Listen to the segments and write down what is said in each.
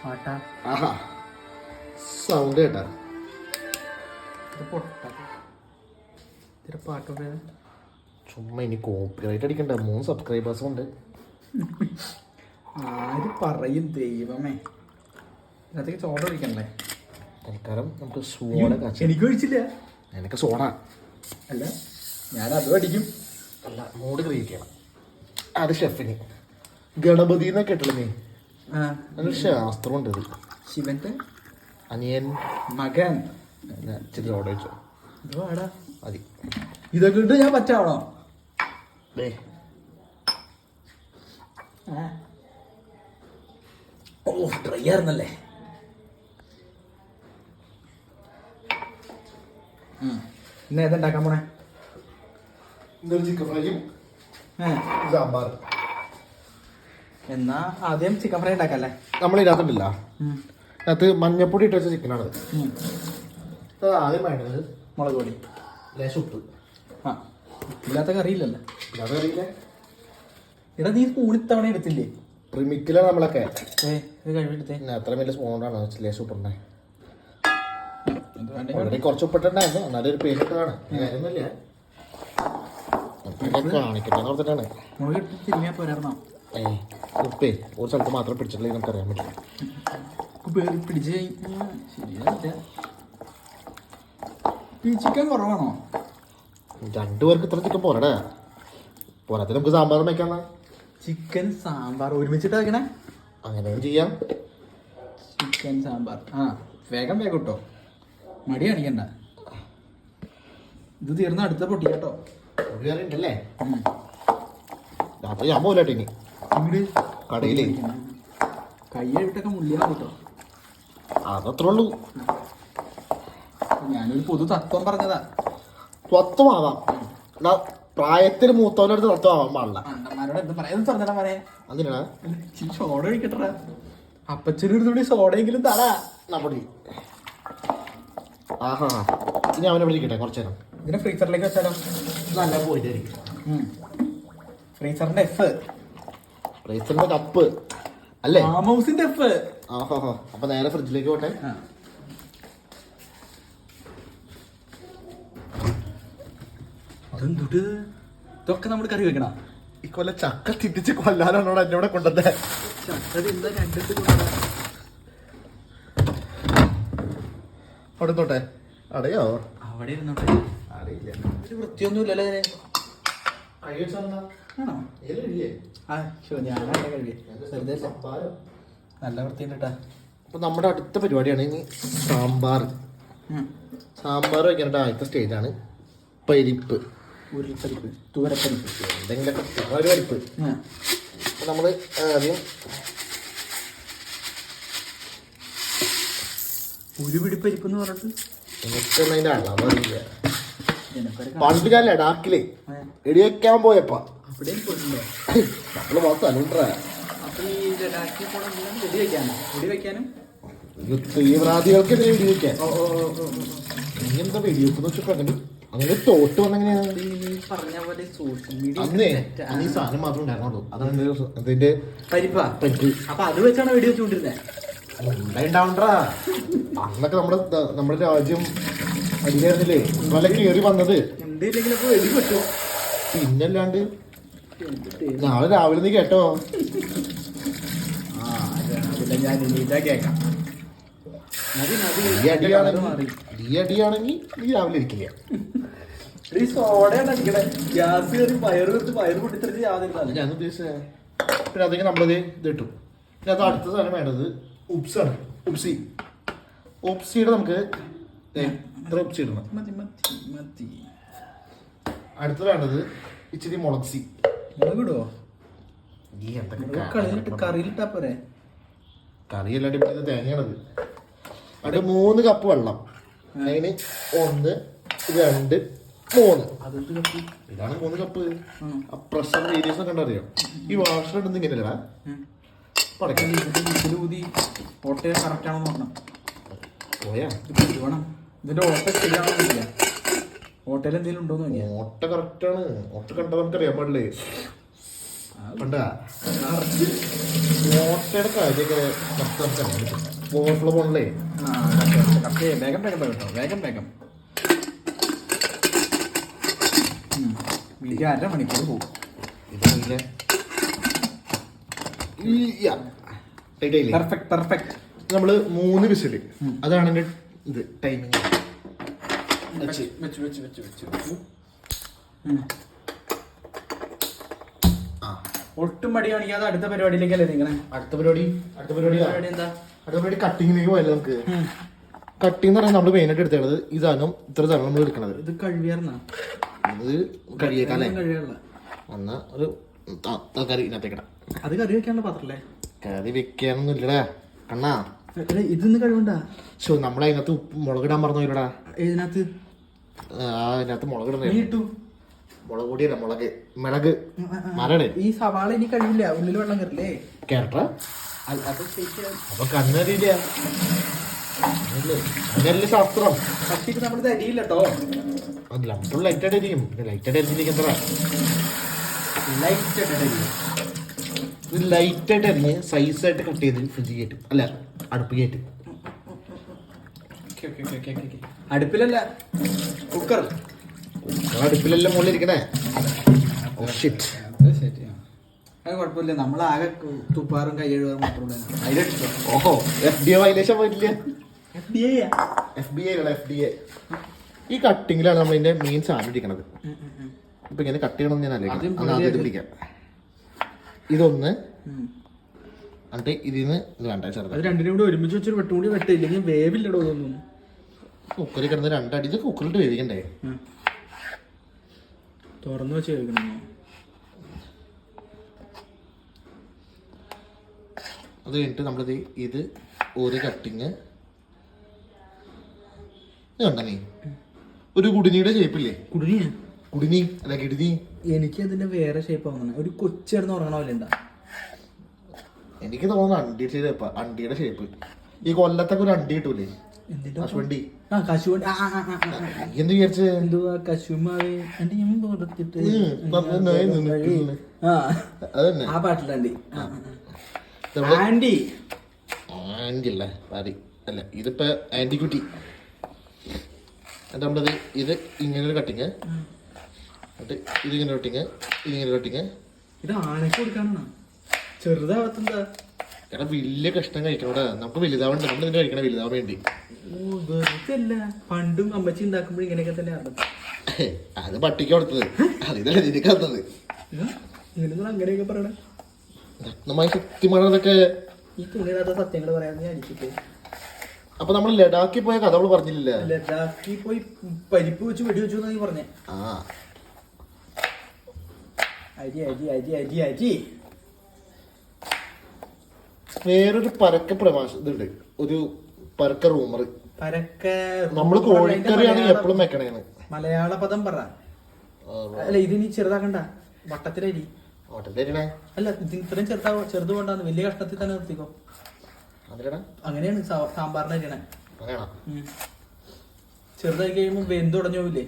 പാട്ടാ ആഹാ സൗണ്ട് കേട്ടാ പാട്ടൊക്കെ ചുമ്മാ ഇനി കോപ്പിറൈറ്റ് അടിക്കണ്ട 3 സബ്സ്ക്രൈബേഴ്സും ഉണ്ട്. ആര് പറയും ദൈവമേ, അതിനകത്തേക്ക് സോഡ ഒഴിക്കണല്ലേ? തൽക്കാലം നമുക്ക് സോഡ കാച്ച. എനിക്ക് ഒഴിച്ചില്ല. എനിക്ക് സോഡ അല്ല, ഞാൻ അതും അടിക്കും. അല്ല, മൂഡ് ക്രിയേറ്റ് ചെയ്യണം. അത് ഷെഫിന് ഗണപതി എന്നൊക്കെ കേട്ടില്ല നീ? അതൊരു ശാസ്ത്രമുണ്ട്. ഇത് ശിവന്റെ അനിയൻ മകൻ. ഇച്ചിരി സോഡ വെച്ചോ. ഇത് വാടാ മതി. ഇതൊക്കെ ഇട്ട് ഞാൻ പറ്റാവണോ? ഓ, ഡ്രൈ ആയിരുന്നല്ലേ. ഇന്ന് ഏതുണ്ടാക്കാൻ പോണേ? ഇന്നൊരു ചിക്കൻ ഫ്രൈയും സാമ്പാർ. എന്നാ ആദ്യം ചിക്കൻ ഫ്രൈ ഉണ്ടാക്കല്ലേ? നമ്മൾ ഇതിനകത്തുണ്ടല്ല, അതിനകത്ത് മഞ്ഞപ്പൊടി ഇട്ട് വെച്ച ചിക്കനാണത്. ആദ്യം വേണ്ടത് മുളക് പൊടി, ലേശം ഉപ്പ്. ആ, ഇല്ലാത്ത കറിയില്ലല്ലോ. അത് അറിയില്ലേ? എടാ, നീ സ്പൂൺ ഇത്തവണ എടുത്തില്ലേ? പ്രിമിറ്റിലാണ് നമ്മളൊക്കെ. ഇത് കഴിവെടുത്തേ. പിന്നെ അത്ര വലിയ സ്പൂണാണ് ലേശം ഉപ്പുണ്ടായി. ഓൾറെഡി കുറച്ച് ഉപ്പിട്ടുണ്ടായിരുന്നു, എന്നാലും ഒരു പേരിട്ടതാണ്. കാര്യമൊന്നുമില്ല, കാണിക്കട്ടെന്ന് ഓർത്തിട്ടാണ്. മുളക് ഇട്ട് തിരിഞ്ഞാൽ പോരായിരുന്നോ? ഉപ്പേ ഒരു സ്ഥലത്ത് മാത്രം പിടിച്ചിട്ടില്ലെങ്കിൽ നമുക്ക് അറിയാൻ പറ്റില്ല. ഉപ്പ് പിടിച്ച് കഴിഞ്ഞാൽ ശരിയാ. ഈ ചിക്കൻ കുറവാണോ? 2 പേർക്ക് ഇത്ര ചിക്കൻ പോരടാ. പോരാത്തിന് നമുക്ക് സാമ്പാറും വയ്ക്കാം. ചിക്കൻ സാമ്പാർ ഒരുമിച്ചിട്ട് വെക്കണേ? അങ്ങനെയും ചെയ്യാം. ചിക്കൻ സാമ്പാർ. ആ, വേഗം വേഗം കേട്ടോ, മടി കാണിക്കണ്ട. ഇത് തീർന്ന അടുത്ത പൊട്ടി കേട്ടോ. ഉണ്ടല്ലേ? രാത്രി ഞാൻ പോലാട്ടെ ഇനി കടയിലേ കൈ എഴുത്തൊക്കെ മുള്ളിയാ കേട്ടോ. അതത്രേ ഉള്ളൂ. ഞാനൊരു പൊതു തത്വം പറഞ്ഞതാ. തത്വമാവാം, പ്രായത്തിൽ മൂത്തവനടുത്ത് തത്വമാവാൻ പാടില്ല. അണ്ണന്മാരോട് എന്ത് പറയാൻ പറഞ്ഞാ പറയാ. അതിനാ സോഡ ഒഴിക്കട്ടാ. അപ്പച്ചനൊരു തുണി സോഡയെങ്കിലും തടാ. പൊടി. ആഹാ, ഇനി അവനെ വിളിക്കട്ടെ കുറച്ചു നേരം. ഇതിനെ ഫ്രീസറിലേക്ക് വെച്ചാലോ? നല്ല പോയിട്ടായിരിക്കും. ഫ്രീസറിന്റെ എഫ്, ഫ്രീസറിന്റെ കപ്പ് അല്ലേ? ഫാം ഹൗസിന്റെ എഫ്. ആഹാ, അപ്പൊ നേരെ ഫ്രിഡ്ജിലേക്ക് പോട്ടെ. അതെന്തുട്ട് ഇതൊക്കെ നമ്മൾ കറി വെക്കണ? ഈ കൊല്ലം ചക്ക തിരിച്ച് കൊല്ലാനാണോ എന്നോടെ കൊണ്ടത്? ചക്ക തിന്ന രണ്ടിട്ട് അവിടെ തൊട്ടെ. അടയോ? അവിടെ ഇരുന്നോട്ടെ. അറിയില്ല, ഒരു വൃത്തിയൊന്നുമില്ലല്ലോ ഇതിന്. ആണോ? ഞാനാണ് കഴിവേ. നല്ല വൃത്തിയുണ്ട് കേട്ടാ. അപ്പൊ നമ്മുടെ അടുത്ത പരിപാടിയാണ് ഇനി സാമ്പാർ. സാമ്പാർ വെക്കാനായിട്ട് ആദ്യത്തെ സ്റ്റേജാണ് പരിപ്പ്. ഉരുളിപ്പരിപ്പ്, തുവരപ്പരിപ്പ്, എന്തെങ്കിലുമൊക്കെ ഒരു പരിപ്പ്. അപ്പൊ നമ്മള് ആദ്യം ഉരുപിടിപ്പരിപ്പ് എന്ന് പറഞ്ഞിട്ട് എനിക്കതിന്റെ അളവറിയില്ല. പണ്ട് ഞാൻ ലഡാക്കില് എടിവെക്കാൻ പോയപ്പോ അവിടെയും പോയിട്ടുണ്ടോ? നമ്മള് മാത്രം അലുണ്ടാ. അപ്പൊ ഈ ലഡാക്കിൽ പോണ വെടി വെക്കാനോ? വെടി വെക്കാനും തീവ്രവാദികൾക്ക് വെടിവെക്കാൻ. ഇങ്ങനത്തെ വെടിവെക്കുന്ന വെച്ചിട്ടുണ്ടെങ്കിൽ അങ്ങനെ തോട്ട് വന്നെങ്ങനെയാണ് പറഞ്ഞ പോലെ സോഷ്യൽ മീഡിയ അന്നേ ഈ സാധനം മാത്രമേ ഉണ്ടായിരുന്നുള്ളൂ. അതാണ് അതിന്റെ പരിപ്പാ. പരിപ്പ്. അപ്പൊ അത് വെച്ചാണ് വെടി വെച്ചുകൊണ്ടിരുന്നത്. ഉണ്ടാവണ്ടാ. അന്നൊക്കെ നമ്മുടെ രാജ്യം അടിയായിരുന്നില്ലേ വല്ല കയറി വന്നത്. എന്തെങ്കിലൊക്കെ വെടി പറ്റുമോ? പിന്നല്ലാണ്ട് നാളെ രാവിലെ നീ കേട്ടോ? ഞാൻ എണീറ്റാ കേക്കാം. ഈ അടിയാണെങ്കിൽ നീ രാവിലെ ഇരിക്കില്ല. സോഡയാണ് അടിക്കണേ. ഗ്യാസ് കയറി പയറ് പൊട്ടിത്തെറിച്ച് യാതൊരു. ഞാൻ ഉദ്ദേശിച്ചത് പിന്നെ അതൊക്കെ നമ്മളത് ഇത് കിട്ടും. പിന്നെ അത് അടുത്ത സാധനം വേണ്ടത് ഉപ്സാണ്. ഉപ്സിയുടെ നമുക്ക് ഇത്ര ഉപ്സി ഇടണം. അടുത്ത് വേണ്ടത് ഇച്ചിരി മുളക്സി. മുളകിടുവോ? ഈ എന്തൊക്കെ കറിയിലിട്ടാ പോരെ? കറിയല്ലാണ്ട് ഇവിടെ തേങ്ങയാണത്. അത് 3 കപ്പ് വെള്ളം. അതിന് 1, 2, 3. ഇതാണ് 3 കപ്പ്. ആ പ്രഷർ വേരിയസ് ഒക്കെ ഉണ്ടറിയോ? ഈ വാഷർ ഇടുന്ന ഇങ്ങനെയല്ലടാ. കറക്റ്റ് ആണോ നോക്കണം. പോയാ വേണം ഇതിന്റെ ഓട്ട ശരിയാണെന്നില്ല. ഓട്ടയിൽ എന്തെങ്കിലും ഉണ്ടോന്ന് നോക്കിയാ? ഓട്ട കറക്റ്റാണ്. ഓട്ട കണ്ടാൽ നമുക്കറിയാൻ പാടില്ലേ? ആ കണ്ടാ ഓട്ടയുടെ കാര്യമൊക്കെ ഓവർഫ്ലോ പോണല്ലേ. വേഗം വേഗം വേഗം കേട്ടോ, വേഗം വേഗം. മിനിറ്റ് 1.5 മണിക്കൂർ പോകും. ഇതല്ലേ പെർഫെക്റ്റ് പെർഫെക്റ്റ്. നമ്മള് 3 വിസില്, അതാണ് എന്റെ ഇത് ടൈമിങ്. ഒട്ടും മടി കാണിക്കാതെ അടുത്ത പരിപാടിയിലേക്കല്ലേ നിങ്ങളെ? അടുത്ത പരിപാടി എന്താ? അടുത്ത പരിപാടി കട്ടിങ്ങിലേക്ക് പോയല്ലോ നമുക്ക്. കട്ടിങ് എന്ന് പറഞ്ഞാൽ നമ്മൾ മെയിനായിട്ട് എടുത്തേണ്ടത് ഈ സാധനം, ഇത്ര സാധനം നമ്മൾ എടുക്കണത്. ഇത് കഴിയാറുന്ന ഇത് കഴിയേക്കാല്ലേ കഴിയാറില്ല. എന്നാ ഒരു കറി ഇതിനകത്തേക്കട. അത് കറി വെക്കാനുള്ള പാത്രല്ലേ? കറി വെക്കാനൊന്നും ഇല്ലടാ കണ്ണാ. ഇതൊന്നും കഴിവണ്ട. ഷോ നമ്മളതിനകത്ത് മുളകിടാൻ മറന്നു പോയില്ലടാ. ഇതിനകത്ത് അതിനകത്ത് മുളകിടണേ. മുളക് പൊടിയല്ല, മിളക് മരട്. ഈ സവാള ഇനി കഴിവില്ല, ഉള്ളിൽ വെള്ളം കയറില്ലേ? കേരള അപ്പൊ കണ്ണറിയില്ല, അതിനല്ലേ ശാസ്ത്രം. പക്ഷേ നമ്മളിത് അരിയില്ല കേട്ടോ. ലൈറ്റായിട്ട് അരിയും, ലൈറ്റായിട്ട് അരിഞ്ഞിരിക്കത്ര. ലൈറ്റായിട്ട് അരിഞ്ഞ് സൈസായിട്ട് കട്ട് ചെയ്ത് ഫ്രിഡ്ജ് കയറ്റും, അല്ല അടുപ്പ് കയറ്റും. അടുപ്പിലല്ല, കുക്കർ. അടുപ്പിലല്ല മുകളിലിരിക്കണേ. അത് കുഴപ്പമില്ല, നമ്മളാകെ തുപ്പാറും കൈ കഴുകാറും മാത്രമേ. ഓഹോ, FBI വയലേഷൻ പോയിട്ടില്ല. FBI FBI. ഈ കട്ടിങ്ങിലാണ് നമ്മൾ ഇതിന്റെ മെയിൻ സാധനം ഇരിക്കണത്. ഇപ്പൊ ഇങ്ങനെ കട്ട് ചെയ്യണമെന്ന് ഞാൻ ആദ്യം പിടിക്കാം. ഇതൊന്ന് എന്നിട്ട് ഇതിന്ന് ഇത് വേണ്ട ചെറുത്. അത് രണ്ടിനും കൂടി ഒരുമിച്ച് വെച്ചൊരു വെട്ടും കൂടി വെട്ടില്ലെങ്കിൽ വേവില്ലടോ ഇതൊന്നും. കുക്കറിൽ കിടന്ന് 2 അടി ഇത് കുക്കറിലിട്ട് വേവിക്കണ്ടേ? തുറന്നു വെച്ച് വേവിക്കണം. അത് കഴിഞ്ഞിട്ട് നമ്മളിത് ഇത് ഒരു കട്ടിങ് കണ്ട നീ ഒരു കുടിനിയുടെ ഷേപ്പില്ലേ? കുടിനി അല്ല കിടിനി. എനിക്ക് അതിന്റെ വേറെ ഷേപ്പ് ആവുന്ന ഒരു കൊച്ചിടന്ന് ഉറങ്ങണ പോലെ ഉണ്ടാ. എനിക്ക് തോന്നുന്നു അണ്ടിയുടെ ഷേപ്പ്. ഈ കൊല്ലത്തൊക്കെ ഒരു അണ്ടി കിട്ടൂലേ, കശുവണ്ടി. എന്ത് വിചാരിച്ച എന്തുവാ കശുമാവേ അതന്നെ ആ പാട്ടിലാണ്ടി. ആന്റി അല്ലേ പാരി അല്ല, ഇതിപ്പോ ആന്റിക്കുട്ടി. എന്നിട്ട് നമ്മളത് ഇത് ഇങ്ങനെ ഒരു കട്ടിങ്, എന്നിട്ട് ഇതിങ്ങനെ കട്ടിങ്, ഇതിങ്ങനെ കട്ടിങ്. ഇത് ആനക്ക് കൊടുക്കാനാണ് ചെറുതാവത്തെന്താ? എടാ വലിയ കഷ്ണം കഴിക്കണോടാ, നമുക്ക് വലുതാവണ്ട. നമ്മൾ ഇതിന്റെ കഴിക്കണ വലുതാവാൻ വേണ്ടി. വെറുതല്ല, പണ്ടും അമ്മച്ചി ഉണ്ടാക്കുമ്പോൾ ഇങ്ങനെയൊക്കെ തന്നെ അത് പട്ടിക്ക് കൊടുത്തത്, അതിനല്ലേ നിനക്ക് തന്നത്. അങ്ങനെയൊക്കെ പറയണേ. നഗ്നമായി സത്യമാണ് അതൊക്കെ. ഈ തുണിയിടാത്ത സത്യങ്ങൾ പറയാമെന്ന് ഞാൻ ഇരിക്കട്ടെ. അപ്പൊ നമ്മൾ ലഡാക്കിൽ പോയ കഥ അവള് പറഞ്ഞില്ല. ലഡാക്കിൽ പോയി പരിപ്പ് വെച്ച് വെടി വെച്ചു എന്നാ പറഞ്ഞേ. അരി അരി അരി അരി അരി. വേറൊരു പരക്ക ഇതുണ്ട്, ഒരു പരക്ക റൂമർ. പരക്ക നമ്മള് കോഴിക്കറിയാണ് എപ്പോഴും വെക്കണേന്ന്. മലയാള പദം പറ. അല്ല ഇതിനി ചെറുതാക്കണ്ട, വട്ടത്തിലരി. അല്ല ഇത് ഇത്രയും ചെറുത് കൊണ്ടാന്ന്, വലിയ കഷ്ണത്തിൽ തന്നെ നിർത്തിക്കോ. അങ്ങനെയാണ് സാമ്പാറിന് അരിയണേ. ചെറുതായി കഴിയുമ്പോ വെന്തുടഞ്ഞോവില്ലേ?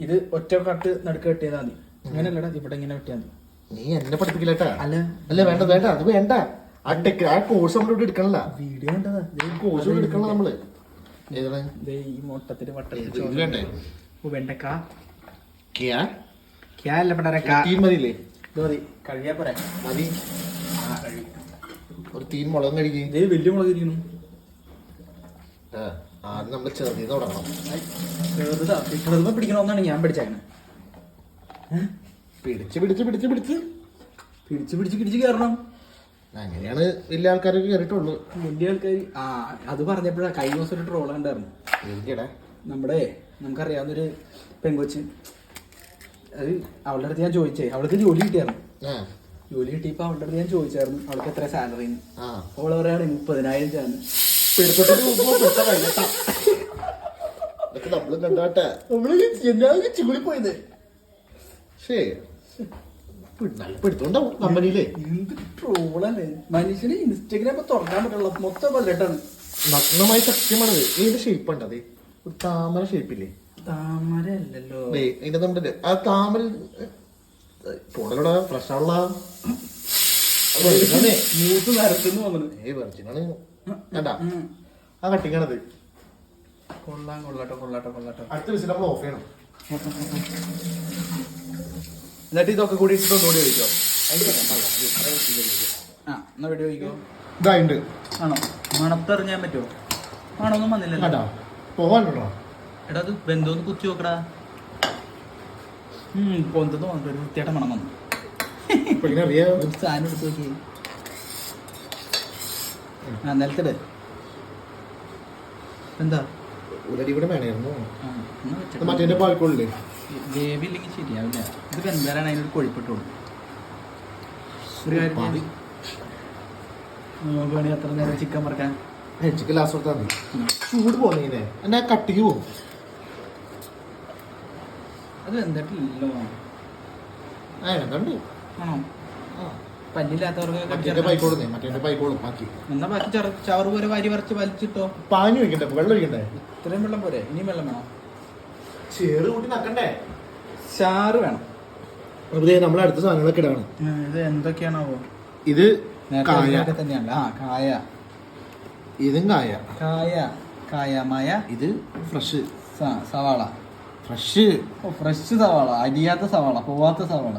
ഇത് ഒറ്റ കട്ട് നടുക്ക് കെട്ടിയതാ മതി. അങ്ങനെയല്ലടാ, ഇവിടെ ഇങ്ങനെ വെട്ടിയാ മതി. നീ എന്നെ പഠിപ്പിക്കില്ലട്ടാ. അല്ല വേണ്ട വേണ്ട, അത് വേണ്ട. ആ കോഴ്സ് നമ്മളിവിടെ എടുക്കണല്ല. വീഡിയോ കണ്ടതാ, കോഴ്സ് എടുക്കണം നമ്മള്. ഈ മൊട്ടത്തില് വട്ടത്തിൽ വെണ്ടക്ക മതിയില്ലേ? കഴിയാ പോരാ മതി. ഒരു തീൻ മുളകും കഴിക്കും. വലിയ മുളക് ഇരിക്കുന്നു. ആദ്യം നമ്മൾ ചെറുതീന്ന് തുടങ്ങണം. ചെറുതാ പിടിക്കണമെന്നാണ് ഞാൻ പഠിച്ചേക്കണേ. പിടിച്ച് പിടിച്ച് പിടിച്ച് പിടിച്ച് പിടിച്ച് പിടിച്ച് പിടിച്ച് കയറണം. അങ്ങനെയാണ് വലിയ ആൾക്കാരൊക്കെ കയറിയിട്ടുള്ളൂ. വലിയ ആൾക്കാർ അത് പറഞ്ഞപ്പോഴാ കഴിഞ്ഞ ദിവസം ഒരു ട്രോൾ കണ്ടായിരുന്നു. നമ്മുടെ നമുക്കറിയാവുന്നൊരു പെങ്കൊച്ച്, അത് അവളുടെ അടുത്ത് ഞാൻ ചോദിച്ചേ, അവൾക്ക് ജോലി കിട്ടിയായിരുന്നു. ജോലി കിട്ടിയപ്പോ അവളുടെ അടുത്ത് ഞാൻ ചോദിച്ചായിരുന്നു അവൾക്ക് എത്ര സാലറി. അവള് പറയാണ് 30,000 ചാന്ന്. നമ്മള് കണ്ടാട്ടെ, നമ്മള് ചൂടിപ്പോയത്. കമ്പനിയിലെ എന്ത് ട്രോളല്ലേ മനുഷ്യന്. ഇൻസ്റ്റഗ്രാം തുറക്കാൻ പറ്റുള്ള മൊത്തം പല്ലട്ടാണ്. നഗ്നമായ സത്യമാണത്. ഇതിന്റെ ഷേപ്പ് ഉണ്ട്, അതെ ഒരു താമര ഷേപ്പില്ലേ? താമര അല്ലല്ലോ ഇതിന്റെ നമ്മുടെ ആ താമര പോണല്ലോടാ ഫ്രഷ് ആണല്ലോ. ന്യൂസ് നിരത്തുന്നു തോന്നുന്നു. വെർജിനാണ് വേണ്ട ആ കട്ടിങ്ങാണത്. കൊള്ളാം, കൊള്ളാട്ടോ കൊള്ളാട്ടോ കൊള്ളാട്ടോ. അടുത്ത വിസിൽ നമ്മൾ ഓഫ് ചെയ്യണം. എന്നിട്ട് ഇതൊക്കെ കൂടി ഇട്ടിട്ട് ഒന്നുകൂടി ഒഴിക്കോ? ആ എന്നാ വീഡിയോ ഒഴിക്കോ? ഇതായിണ്ട്. ആണോ? മണത്തെറിഞ്ഞാൻ പറ്റുമോ? ആണോന്നും വന്നില്ലല്ലോ. പോവാനുണ്ടോ? എടാ അത് ബന്ധുന്ന് കുത്തി നോക്കടാ. പൊന്തെന്ന് വന്നിട്ട് ഒരു വൃത്തിയായിട്ട് മണം വന്നു. ഒരു സാധനം എടുത്ത് നോക്കി. ആ നിലത്തിട്. എന്താ ഇവിടെ വേണമായിരുന്നു. മറ്റേ പാൽക്കോളില്ലേ ഗ്രേവി ഇല്ലെങ്കിൽ ശരിയാവില്ല. ഇത് വെന്താലാണ് അതിനൊരു കൊഴുപ്പിട്ടോളൂ. ഒരു കാര്യം നമുക്ക് വേണമെങ്കിൽ അത്ര നേരം ചിക്കൻ മറക്കാൻ ചിക്കൻ ലാസ്റ്റ് കൊടുത്താൽ മതി. ചൂട് പോകുന്നേ എന്നാ കട്ടിക്ക് പോകും. അത് വെന്തിട്ടില്ലല്ലോ. എന്തുണ്ട് ആണോ? പല്ലില്ലാത്തവർക്ക് മറ്റേ പൈക്കോളും ബാക്കി എന്നാ ബാക്കി ചവറ് പോലെ വാരി വരച്ച് വലിച്ചിട്ടോ. പാനി ഒഴിക്കണ്ടേ? വെള്ളം ഒഴിക്കണ്ടേ? ഇത്രയും വെള്ളം പോരെ? ഇനിയും വെള്ളം വേണം. ചേറ് കൂട്ടി നക്കണ്ടേ? ചാറ് വേണം. നമ്മൾ അടുത്ത സാധനങ്ങളൊക്കെ ഇടാണ്. ഇത് എന്തൊക്കെയാണാവോ? ഇത് കായ തന്നെയാണ്. ആ കായ. ഇതും കായ. കായ കായമായ. ഇത് ഫ്രഷ് സവാള. ഫ്രഷ് ഫ്രഷ് സവാള. അരിയാത്ത സവാള, പോവാത്ത സവാള.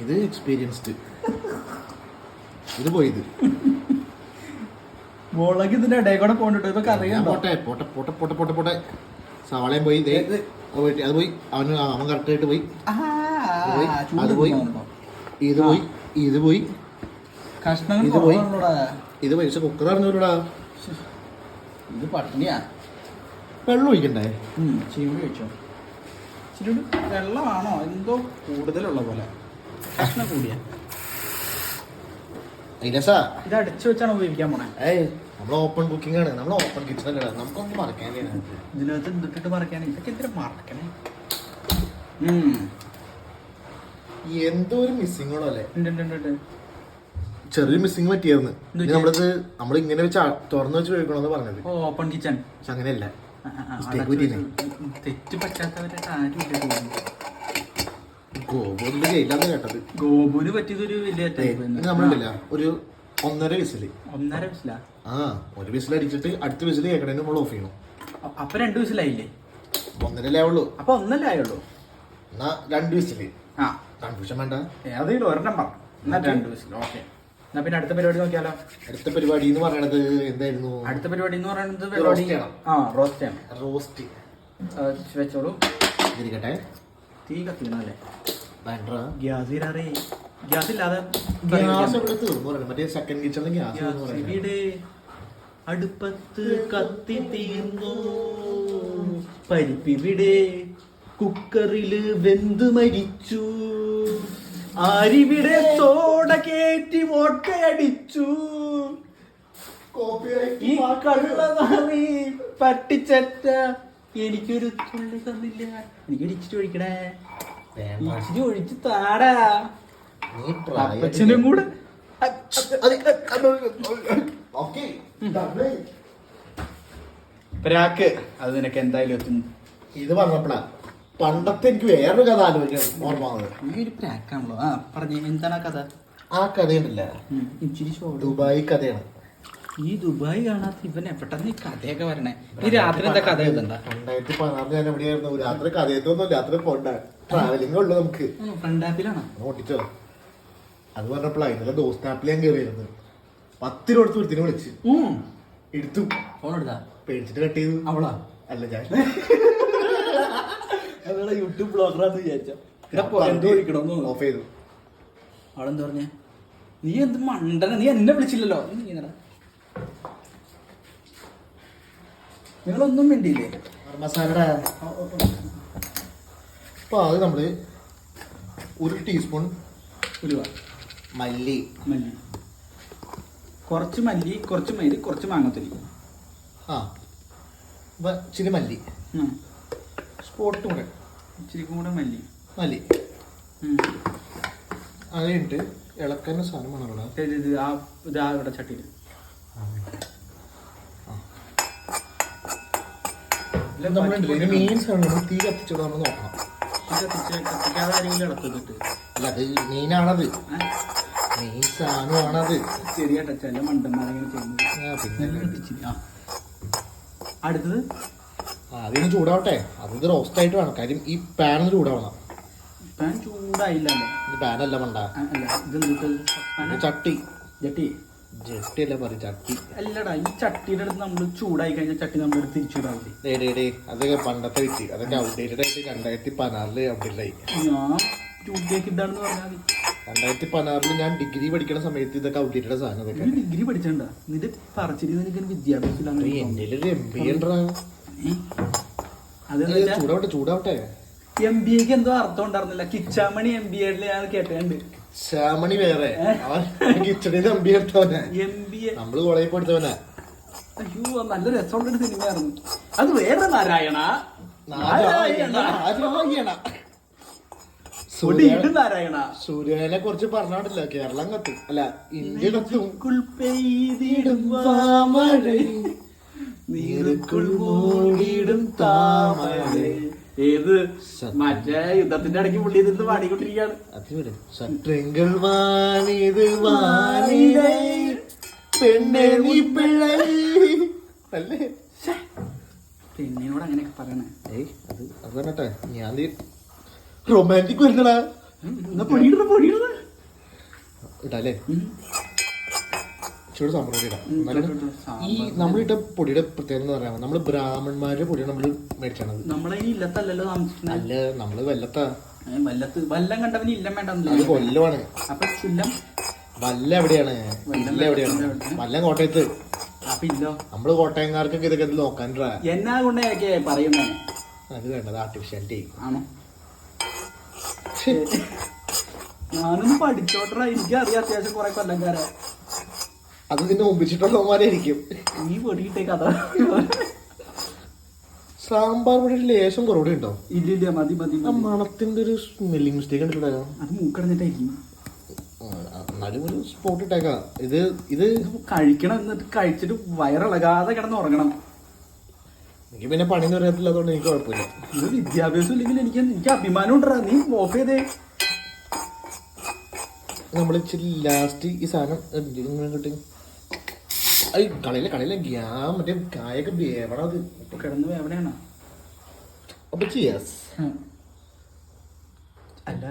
ഇത് എക്സ്പീരിയൻസ്ഡ്. ഇത് പോയത് മുളക് ഇതിന്റെ ഇടയിൽ കൂടെ പോണ്ടിട്ടോ. ഇതൊക്കെ അറിയാം. പോട്ടെ പോട്ടെ പോട്ടെ പോട്ടെ പോട്ടെ പോട്ടെ. സവാളയും പോയി. അത് പോയി. അവൻ കറക്റ്റ് ആയിട്ട് പോയി. അത് പോയി. ഇത് പോയി. ഇത് പോയി. കഷ്ണങ്ങൾ ഇത് പോയി. ഇത് പോയി. പക്ഷെ കുക്കർ അറിഞ്ഞൂടാ. ഇത് പട്ടിണിയാ. വെള്ളം ഒഴിക്കണ്ടേ? ചീമ്പി വെച്ചോ. ഇച്ചിരി വെള്ളമാണോ എന്തോ കൂടുതലുള്ള പോലെ. കഷ്ണം കൂടിയ ഇത് അടിച്ചു വെച്ചാണ് ഉപയോഗിക്കാൻ പോണേ. നമ്മൾ ഓപ്പൺ കുക്കിംഗ് ആണ്. നമ്മൾ ഓപ്പൺ കിച്ചൺ അല്ലേ. നമുക്കൊന്നും മറക്കാൻ ഇതിനകത്ത് എന്തിട്ടിട്ട് മറക്കാൻ. ഇതൊക്കെ എന്തിനാ മറക്കണേ? എന്തോ ഒരു മിസ്സിങ്ങോളോ അല്ലേ? ഉണ്ട്. ചെറിയൊരു മിസ്സിങ് പറ്റിയായിരുന്നു. നമ്മൾ ഇങ്ങനെ വെച്ച് തുറന്നു വെച്ച് ഉപയോഗിക്കണമെന്ന് പറഞ്ഞത്. Open kitchen. പക്ഷെ അങ്ങനെയല്ല. തെറ്റ് പറ്റാത്തവരുടെ ആരും ഗോപൂരിന്റെ ചെയ്യില്ലാന്ന് കേട്ടത്. ഗോപൂര് പറ്റിയതൊരു വലിയ നമ്മളില്ല ഒരു 1.5 വിസില്. 1.5 വിസിലാ? ഒരു വിസിൽ അടിച്ചിട്ട് അടുത്ത വിസിൽ കേൾക്കണേ നമ്മൾ ഓഫ് ചെയ്യണം. അപ്പൊ 2 വിസിലായില്ലേ? 1.5 ആവുള്ളൂ. അപ്പൊ 1.5 ആയുള്ളൂ. എന്നാ 2 വിസില്. കൺഫ്യൂഷൻ വേണ്ട. ഏതെങ്കിലും ഒരെണ്ണം പറ. എന്നാ 2 വിസിൽ. ഓക്കെ. എന്നാ പിന്നെ അടുത്ത പരിപാടി നോക്കിയാലോ? അടുത്ത പരിപാടി എന്ന് പറയണത് എന്തായിരുന്നു? അടുത്ത പരിപാടി എന്ന് പറയുന്നത് റോസ്റ്റ് ആണ്. റോസ്റ്റ് വെച്ചോളൂ. ഇരിക്കട്ടെ. തീ കത്തിക്കണല്ലേ? ഗ്യാസ് ഇല്ലാതെ മറ്റേ സെക്കൻഡ് കിച്ചണിൽ ഇവിടെ അടുപ്പത്ത് കത്തി തീർന്നു. പരിപ്പിവിടെ കുക്കറില് വെന്ത് മരിച്ചു. ആരിവിടെ തോട കേറ്റി വോട്ടയടിച്ചു. ഈ കള്ളനാമി പട്ടിച്ചറ്റ എനിക്കൊരു തുള്ളി തന്നില്ല. എനിക്കൊരു ഇച്ചിരി ഒഴിക്കണേ. ഇച്ചിരി ഒഴിച്ച് താടാ. അപ്പച്ചനും കൂടെ പ്രാക്ക്. അത് നിനക്ക് എന്തായാലും എത്തുന്നു. ഇത് പറഞ്ഞപ്പോഴാ പണ്ടത്തെ എനിക്ക് വേറൊരു കഥ ആലോചിക്കണം ഓർമ്മ വന്നത്. ഈ ഒരു പ്രാക്കാണല്ലോ. പറഞ്ഞു എന്താണ് ആ കഥ? ആ കഥയുണ്ടല്ല, ഇച്ചിരി ദുബായ് കഥയാണ്. ഈ ദുബായ് കാണാത്ത ഇവനെ പെട്ടെന്ന് ഈ കഥയൊക്കെ വരണേ. ഈ രാത്രി എന്താ കഥ എഴുതണ്ട? 2016 ഞാൻ എവിടെയായിരുന്നു? രാത്രി കഥയത്തൊന്നും രാത്രി പോണ്ട, ട്രാവലിംഗ് ഉള്ളു നമുക്ക്. ഫ്രണ്ട് ആപ്പിലാണോ? ഓട്ടിച്ചോ. അത് പറഞ്ഞപ്പോഴാ ഇന്നലെ ദോസ്ത് ആപ്പിൽ ഞാൻ കയറിയിരുന്നു. 10 രൂപ കൊടുത്ത് ഒരുത്തിനെ വിളിച്ച് എടുത്തു. ഫോൺ എടുത്താ? പേടിച്ചിട്ട് കട്ട് ചെയ്തു. അവളാ? അല്ല ഞാൻ യൂട്യൂബ് ബ്ലോഗറാന്ന് വിചാരിച്ചോ. ഓഫ് ചെയ്തു. അവളെന്താ പറഞ്ഞേ? നീ എന്ത് മണ്ടന, നീ എന്നെ വിളിച്ചില്ലല്ലോ. നിങ്ങളൊന്നും വേണ്ടിയില്ലേ മസാലയുടെ? അപ്പൊ അത് നമ്മള് 1 ടീസ്പൂൺ ഉലുവ, മല്ലി, കുറച്ച് മല്ലി, കുറച്ച് മൈദ, കുറച്ച് മാങ്ങത്തൊലി. ഇച്ചിരി മല്ലി, സ്പോട്ട് കൂടെ ഇച്ചിരി കൂടെ മല്ലി അത് കഴിഞ്ഞിട്ട് ഇളക്കുന്ന സാധനം വേണമല്ലോ. ഇവിടെ ചട്ടിയിൽ നമ്മളുണ്ടല്ലോ മീൻ സാധനം തീ കത്തിച്ചിട്ട് നമ്മൾ നോക്കണം. കത്തിക്കാതെ ആരെങ്കിലും ഇളക്കിട്ട് അല്ല അത് മെയിനാണത്, മെയിൻ സാധനമാണത്. ശരിയാട്ടോ ചില മണ്ടന്മാരെങ്ങനെ ചെയ്യുന്നത്. പിന്നെ അടുത്തത് അതിന് ചൂടാവട്ടെ, അത് റോസ്റ്റ് ആയിട്ട് വേണം. കാര്യം ഈ പാനിന് ചൂടാവണം. പാൻ ചൂടായില്ലല്ലേ? ഇത് പാനല്ല മണ്ട, അല്ല ഇത് ചട്ടി. ചട്ടി ജട്ടിയല്ല പറയും, ചട്ടി. അല്ലടാ, ഈ ചട്ടിയുടെ അടുത്ത് നമ്മൾ ചൂടായി കഴിഞ്ഞാൽ ചട്ടി നമ്മൾ തിരിച്ചുവിടാവില്ലേ? അതൊക്കെ പണ്ടത്തെ വിറ്റ്, അതൊക്കെ ഔട്ട്ഡേറ്റഡ് ആയിട്ട് 2016 ഔട്ട്ഡേറ്റ് ആയി. ഞാൻ ചൂടിലേക്ക് ഇതാണെന്ന് പറഞ്ഞാൽ 2016 ഞാൻ ഡിഗ്രി പഠിക്കുന്ന സമയത്ത് ഇതൊക്കെ ഔട്ട്ഡേറ്റഡ് സാധനം. ഇതൊക്കെ ഡിഗ്രി പഠിച്ചിട്ടുണ്ടാ? നിന്റെ പറച്ചിരുന്ന എനിക്ക് വിദ്യാഭ്യാസം ചൂടാവട്ടെ ചൂടാവട്ടെ. MBA എന്തോ അർത്ഥം ഉണ്ടായിരുന്നില്ല. കിച്ചാമണി MBA ഞാൻ കേട്ടുണ്ട്. ശ്യാമണി വേറെ, കിച്ചണിന്ന് MBA എടുത്തവനാ. MBA നമ്മള് കോളേജിൽ പഠിച്ചവനാ. അയ്യോ, നല്ല രസമുള്ളൊരു സിനിമയായിരുന്നു അത്. വേറെ നാരായണ നാരായണ സൂര്യനെ കുറിച്ച് പറഞ്ഞാടില്ല, കേരളം കത്തും. അല്ല, ഇന്ത്യ കത്തും. ഏത് മറ്റേ യുദ്ധത്തിന്റെ ഇടയ്ക്ക് പുള്ളി നിന്ന് പാടിക്കൊണ്ടിരിക്കുകയാണ്. പെണ്ണിനോട് അങ്ങനെയൊക്കെ പറയണേ. അത് പറഞ്ഞട്ടെ, ഞാൻ റൊമാൻറ്റിക് വരുന്നടാ. ഇട്ടല്ലേ ചൂട് സാമ്പാർ ഇടാം. ഈ നമ്മളിട്ട പൊടിയുടെ പ്രത്യേകത എന്ന് പറയാം, നമ്മള് ബ്രാഹ്മണന്മാരുടെ പൊടിയാണ് നമ്മള് മേടിച്ചത്. നമ്മളെ ഈ ഇല്ലത്തല്ലല്ലോ താമസിക്കുന്നത്. അല്ല, നമ്മള് വെല്ലത്താ. വല്ലം കണ്ടവന് ഇല്ലം വേണ്ട. അത് കൊല്ലമാണ്. അപ്പൊ ചുല്ലം വല്ല എവിടെയാണ്? ഇല്ല എവിടെയാണ്? വല്ലം കോട്ടയത്ത്. അപ്പൊ ഇല്ലോ നമ്മള് കോട്ടയംകാർക്കൊക്കെ ഇതൊക്കെ നോക്കാൻടാ. എന്നാ കൊണ്ടൊക്കെ പറയുന്നേ? അത് വേണ്ടത് ആർട്ടിഫിഷ്യാലിറ്റി ആണോ? ഞാനൊന്ന് പഠിച്ചോട്ടാ, എനിക്കറിയാം അത്യാവശ്യം കുറെ കൊല്ലംകാരെ. അത് നിന്നെ ഒമ്പിച്ചിട്ടുള്ളവന്മാരായിരിക്കും. നീ പൊടിയിട്ടേ കഥ. സാമ്പാർ പൊടി ലേശം കുറവുകൂടി ഉണ്ടോ? ഇല്ല, മതി മതി. ആ മണത്തിന്റെ ഒരു സ്മെല്ലിംഗ് മിസ്റ്റേക്ക് ഉണ്ടല്ലോ. അത് മൂക്കടഞ്ഞിട്ടായിരിക്കും. എന്നാലും ഒരു സ്പോട്ട് ഇട്ടേക്കാം. ഇത് കഴിക്കണം, എന്നിട്ട് കഴിച്ചിട്ട് വയറിളകാതെ കിടന്ന് ഉറങ്ങണം. എനിക്ക് പിന്നെ പണിന്ന് അറിയത്തില്ല, അതുകൊണ്ട് എനിക്ക് കുഴപ്പമില്ല. ഇത് വിദ്യാഭ്യാസം ഇല്ലെങ്കിൽ എനിക്ക് അഭിമാനം ഉണ്ടാ. നീ ഓഫ് ചെയ്തേ. നമ്മൾ ഇച്ചിരി ലാസ്റ്റ് ഈ സാധനം കിട്ടി. കളയില മറ്റേ കായൊക്കെ വേവണം. അത് കിടന്ന് വേവണയാണ്. അപ്പൊ ചെയ്യാസ്. അല്ല,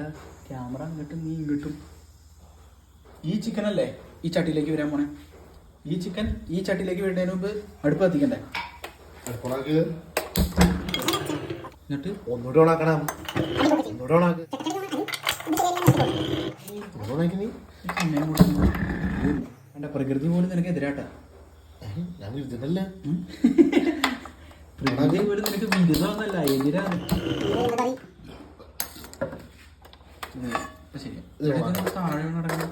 ക്യാമറ അങ്ങോട്ടും നീ ഇങ്ങോട്ടും. ഈ ചിക്കൻ അല്ലേ ഈ ചട്ടിയിലേക്ക് വരാൻ പോണേ? ഈ ചിക്കൻ ഈ ചട്ടിയിലേക്ക് വരുന്നതിന് മുമ്പ് അടുപ്പ് കത്തിക്കണ്ടേ? എന്നിട്ട് ഒന്നുകൂടെ ഓണാക്കണം. ഒന്നുകൂടെ ഓണാക്ക്. എന്റെ പ്രകൃതി പോലും നിനക്ക് എതിരാട്ടാ. ഞാൻ വിരുദ്ധനല്ല. പ്രകൃതി പോലും നിനക്ക് വിരുദ്ധമൊന്നല്ല, എതിരാണ്. ശരി, താഴെ നടക്കണം.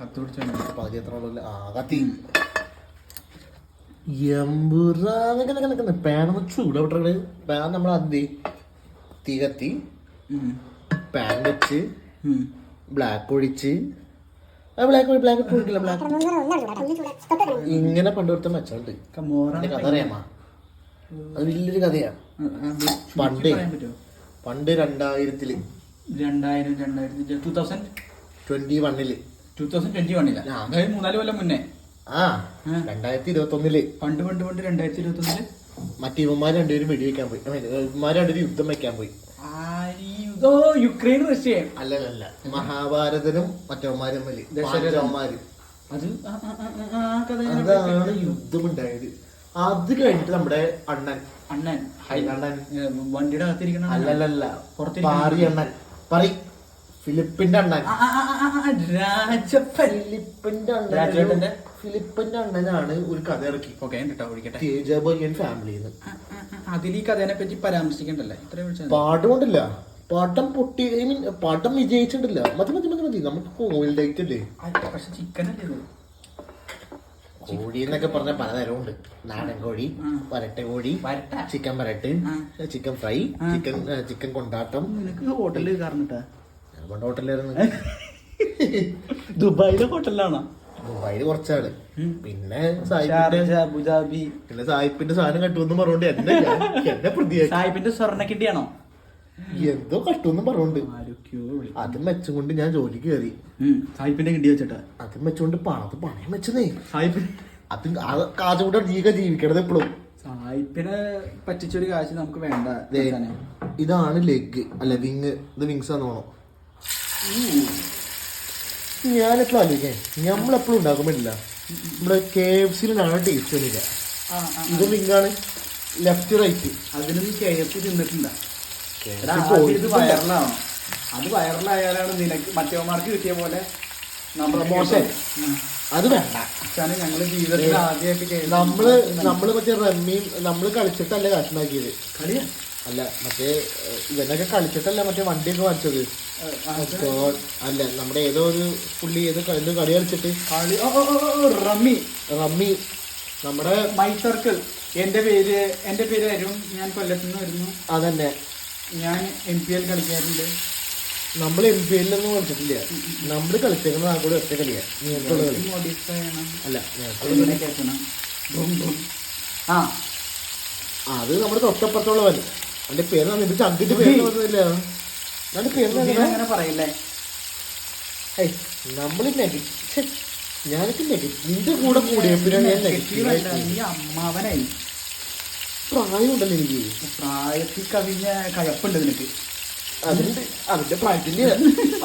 കത്ത് പിടിച്ചാൽ പകുതി എത്ര കത്തി എമ്പുറാന്നൊക്കെ പാനൊന്ന് ചൂടവിട്ടേ. പാൻ നമ്മൾ അന്തി തീ കത്തി പാൻ വെച്ച് ബ്ലാക്ക് ഒഴിച്ച് ഇങ്ങനെ പണ്ടുകൊടുത്ത മെച്ചുണ്ട്. കഥ അറിയാമോ? അത് വലിയൊരു കഥയാണ്. പണ്ട് 2021 3-4 കൊല്ലം മുന്നേ. 2021 പണ്ട് 2021 മറ്റേ ഇവന്മാർ രണ്ടുപേരും വെടിവെക്കാൻ പോയി. ഇവന്മാർ രണ്ടുപേരും യുദ്ധം വെക്കാൻ പോയി. യുക്രൈൻ റഷ്യ അല്ലല്ല, മഹാഭാരതനും മറ്റവന്മാരും ദശരഥന്മാര്. അതാണ് യുദ്ധമുണ്ടായത്. അത് കഴിഞ്ഞിട്ട് നമ്മുടെ അണ്ണൻ വണ്ടിയുടെ അകത്തിരിക്കണം. അല്ലല്ല, പാറി അണ്ണൻ പറ ഫിലിപ്പിന്റെ അണ്ണൻ. ഫിലിപ്പിന്റെ അണ്ണനാണ് ഒരു കഥ ഇറക്കി, തേജാബോയൻ ഫാമിലിന്ന്. അതിൽ ഈ കഥേനെ പറ്റി പരാമർശിക്കണ്ടല്ലേ? പാട്ട് കൊണ്ടില്ല, പാട്ടം പൊട്ടി, ഐ മീൻ പാട്ടം വിജയിച്ചിട്ടില്ല. മതി നമുക്ക് കോയിൽ ഡേറ്റ് അല്ലേ? പക്ഷെ ചിക്കൻ അല്ലേ? കോഴി എന്നൊക്കെ പറഞ്ഞ പലതരമുണ്ട്. നാടൻ കോഴി, വരട്ട കോഴി, ചിക്കൻ വരട്ട്, ചിക്കൻ ഫ്രൈ, ചിക്കൻ കൊണ്ടാട്ടം. നിനക്ക് ഹോട്ടലിൽ കയറുന്നിട്ടാ? ഹോട്ടലായിരുന്നു. ദുബായിലെ ഹോട്ടലിലാണോ? ദുബായില് കുറച്ചാള് പിന്നെ ഷാർജ, അബുദാബി. പിന്നെ സായിപ്പിന്റെ സാധനം കട്ടുമെന്ന് പറഞ്ഞോണ്ട് എന്നെ പ്രതിയായി. സായിപ്പിന്റെ സ്വർണ്ണക്കിട്ടിയാണോ? എന്തോ കട്ടുമെന്ന് പറഞ്ഞോണ്ട് അതും വെച്ചും കൊണ്ട് ഞാൻ ജോലിക്ക് കയറി. സായിപ്പിന്റെ കിണ്ടി വെച്ചിട്ടാ അതും വെച്ചോണ്ട് പണയം വെച്ചതേ. സായിപ്പിന് അത് ആ കാശ് കൂടെ നീക്ക ജീവിക്കണത് എപ്പോഴും. സായിപ്പിനെ പറ്റിച്ചൊരു കാശ് നമുക്ക് വേണ്ട. ഇതാണ് ലെഗ് അല്ല വിങ്. ഇത് വിങ്സ് ആണെന്ന് തോന്നണം. ഞാനെപ്പോഴും ആലോചിക്കാൻ നമ്മളെപ്പോഴും ഉണ്ടാക്കുമ്പോഴില്ല നമ്മുടെ KFC-ലാണ് ടേസ്റ്റ് വന്നില്ല. ഇത് വിങ്ങാണ് ലെഫ്റ്റ് റൈറ്റ്. അതിന് നീ KFC തിന്നിട്ടില്ല. ഇത് വൈറലാവണം. അത് വൈറലായാലാണ് നിനക്ക് മറ്റവന്മാർക്ക് കിട്ടിയ പോലെ പ്രമോഷൻ. അത് വേണ്ട. ഞങ്ങള് ജീവിതത്തിൽ ആദ്യമായിട്ട് നമ്മള് മറ്റേ റമ്മിയും നമ്മള് കളിച്ചിട്ടല്ല കാശുണ്ടാക്കിയത്. കളിയാ അല്ല മറ്റേ ഇവനൊക്കെ കളിച്ചിട്ടല്ല മറ്റേ വണ്ടിയൊക്കെ വാങ്ങിച്ചത്. അല്ല നമ്മുടെ ഏതോ ഒരു പുള്ളി ഏതോ കളി കളിച്ചിട്ട് റമ്മി നമ്മുടെ മൈ സർക്കിൾ. എന്റെ പേര് അരുൺ. ഞാൻ കൊല്ലത്തുനിന്ന് വരുന്നു. അതന്നെ. ഞാൻ MPL കളിക്കാറുണ്ട്. നമ്മൾ MPL-ഒന്നും കളിച്ചിട്ടില്ല. നമ്മള് കളിച്ചേക്കുന്നത് ആ കൂടെ ഒറ്റ കളിയാ. അല്ല അത് നമ്മുടെ തൊട്ടപ്പുറത്തുള്ളവൻ. അവന്റെ പേര് നിന്റെ ചങ്കിന്റെ പേര് വന്നില്ല. അവന്റെ പേര് അങ്ങനെ പറയില്ലേ? നമ്മള് ഞാനൊക്കെ നിന്റെ കൂടെ കൂടിയപ്പോഴാണ് ഞാൻ അമ്മാവനായി. പ്രായം ഉണ്ടല്ലോ എനിക്ക്. പ്രായത്തിൽ കവിഞ്ഞ കയപ്പുണ്ട് നിനക്ക്. അതിന്റെ പ്രായത്തിന്റെ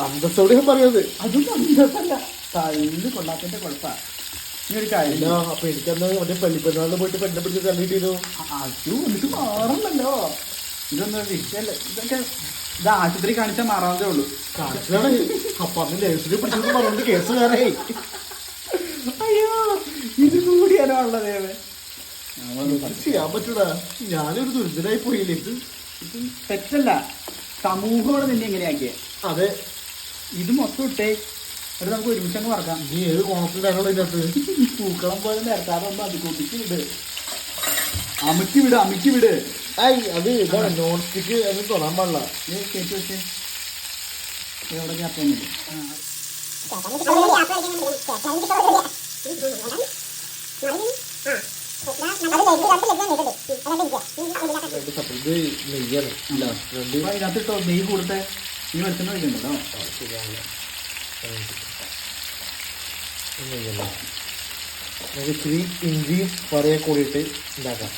അന്തസ്സോടെ ഞാൻ പറയുന്നത്. അതൊന്നും അന്തസ്സല്ല, തല്ല് കൊള്ളാത്തതിന്റെ കുഴപ്പ. ഈ ഒരു കാര്യം അപ്പൊ എനിക്കന്ന് മറ്റേ പള്ളിപ്പെരുന്നാളിന് പോയിട്ട് പെണ്ണെ പിടിച്ച് തള്ളിയിട്ടിരുന്നു. അത് വന്നിട്ട് മാറുന്നല്ലോ. ഇതൊന്നും വിഷയല്ല. ഇതൊക്കെ ഇത് ആശുപത്രി കാണിച്ചാൽ മാറാവുന്നതേ ഉള്ളൂ. കാണിച്ചാണ്. അപ്പൊ അന്ന് ലേസിനെ പിടിച്ചെന്ന് പറഞ്ഞിട്ട് കേസ് വേറെ. അയ്യോ ഇത് കൂടിയാലോ ഉള്ളത്. ചെയ്യാൻ പറ്റൂടാ. ഞാനൊരു ദുരിതനായി പോയില്ലേ. ഇത് തെറ്റല്ല, സമൂഹമാണ് നിന്നെ എങ്ങനെയാക്കിയേ. അതെ. ഇത് മൊത്തം ഇട്ടേ എന്നിട്ട് നമുക്ക് ഒരുമിച്ച് അങ്ങ് മറക്കാം. നീ ഏത് കോണത്തിലാണോ ഇതിനകത്ത്? പൂക്കളം പോലെ നിരത്താതെ ഒന്ന് അതിക്കൂട്ടിക്ക് വിട്. അമുക്കി വിട്. അത് ഇതാണ് നോൺ സ്റ്റിക്ക്. അത് തൊടാൻ പാടില്ല. കേട്ട് വെച്ചേ എവിടെ ക്യാപ്പൊന്നുമില്ല. അതിനകത്തിട്ടോ നെയ്യ് കൊടുത്തേ. നീ വെളിച്ചെണ്ണ വയ്ക്കണ്ടോ? ശരിയാണല്ലോ. നമുക്ക് ഇച്ചിരി ഇഞ്ചിയും പറയാ കൂടിയിട്ട് ഉണ്ടാക്കാം.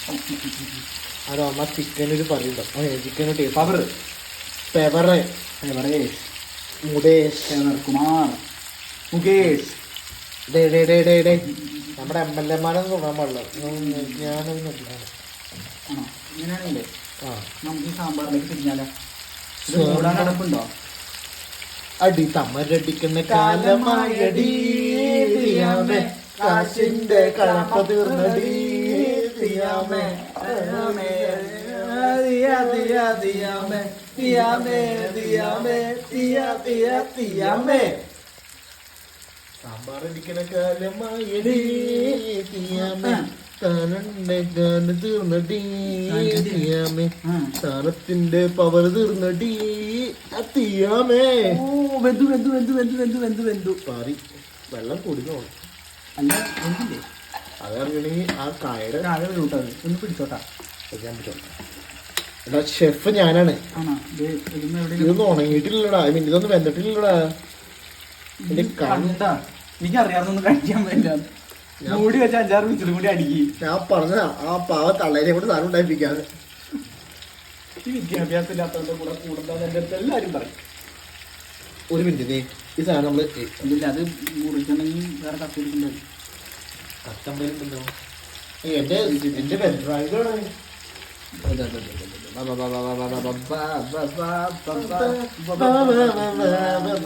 അതാകുമ്പോ ചിക്കനൊരു പറയുണ്ടോ. ചിക്കന് ടേസ്റ്റ്. പെവറ് മുകേഷ് മുകേഷ് നമ്മുടെ MLA-മാരൊന്നും തൊടാൻ പാടില്ല. ഞാനത് നോക്കിയാണ്. ആണോ? ഇങ്ങനെയാണല്ലേ നമുക്ക് ഈ സാമ്പാറിലേക്ക് തിരിഞ്ഞാലോ? കൂടാൻ അടപ്പുണ്ടോ? അടി തമരടിക്കുന്ന കാലമായടി കാശിന്റെ കഴപ്പ തീർന്നടി. സാമ്പാറടിക്കണ കാലമായടി കാലന്റെ കാല് തീർന്നടി. സാറത്തിന്റെ പവർ തീർന്നടി. തീയാമേ വെന്തു പാറി വെള്ളം കുടിക്കോ. അല്ല എന്തില്ലേ അതറിയണെങ്കിൽ ആ കായയുടെ കൂട്ടത് ഒന്ന് പിടിച്ചോട്ടാ. എടാ ഷെഫ് ഞാനാണ്. ആണോ? ഇതൊന്നും ഉണങ്ങിയിട്ടില്ലടാ. ഐ മീൻ ഇതൊന്നും വെന്തിട്ടില്ലടാ. എനിക്ക് അറിയാവുന്നൊന്നും കഴിക്കാൻ പറ്റില്ല. മൂടി വെച്ച 5-6 മിനിറ്റും കൂടി അടിക്കി. ഞാൻ പറഞ്ഞ ആ പാവ തള്ളേനെ കൂടെ സാധനം ഉണ്ടായിപ്പിക്കാതെ. ഈ വിദ്യാഭ്യാസം ഇല്ലാത്തവരുടെ കൂടെ കൂടുന്നത് എൻ്റെ അടുത്ത് എല്ലാവരും പറയും. ഒരു മിനിറ്റ് ഈ സാധനം നമ്മള് ഇല്ല അത് മുറിക്കണമെങ്കിൽ വേറെ കത്തിരിക്കണ്ടോ? കത്തമ്പലുണ്ടല്ലോ. എന്റെ പെൻഡ്രൈവാണ്.